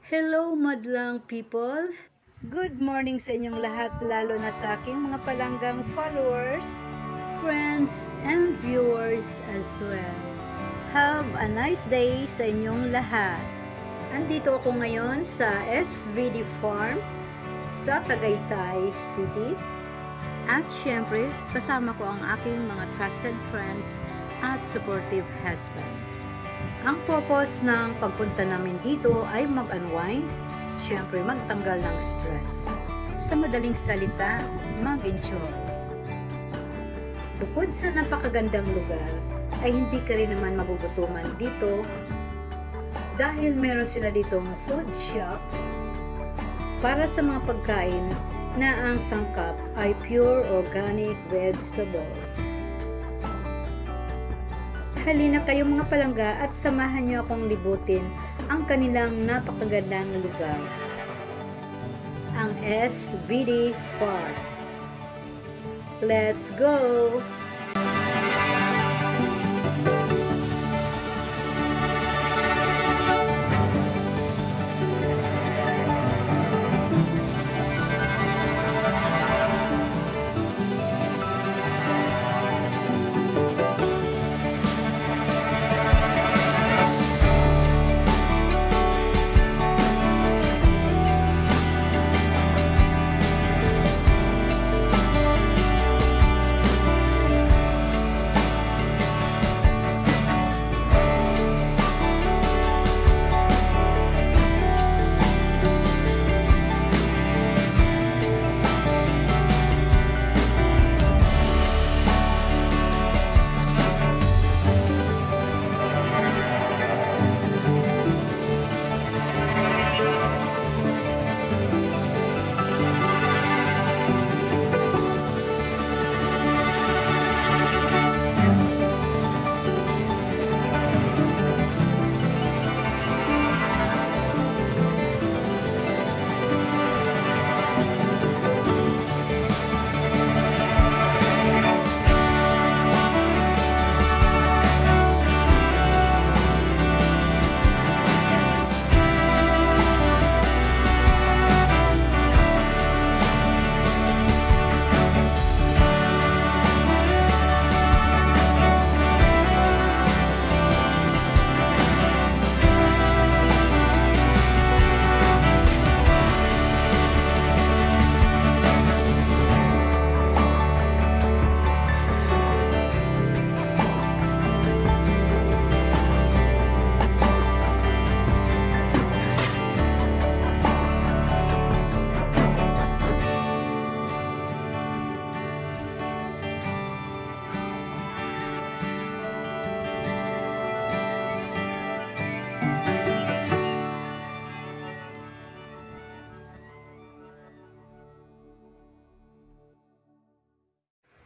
Hello madlang people! Good morning sa inyong lahat, lalo na sa aking mga palanggang followers, friends, and viewers as well. Have a nice day sa inyong lahat. Andito ako ngayon sa SVD Farm sa Tagaytay City. At syempre, kasama ko ang aking mga trusted friends at supportive husband. Ang purpose ng pagpunta namin dito ay mag-unwind, syempre magtanggal ng stress. Sa madaling salita, mag-enjoy. Bukod sa napakagandang lugar, ay hindi ka rin naman magugutuman dito dahil meron sila ditong food shop para sa mga pagkain na ang sangkap ay pure organic vegetables. Halina kayo mga palangga at samahan niyo akong libutin ang kanilang napakagandang lugar, ang SVD Farm. Let's go!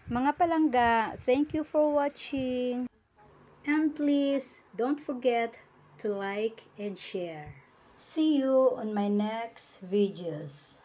Mga palangga, thank you for watching. And please don't forget to like and share. See you on my next videos.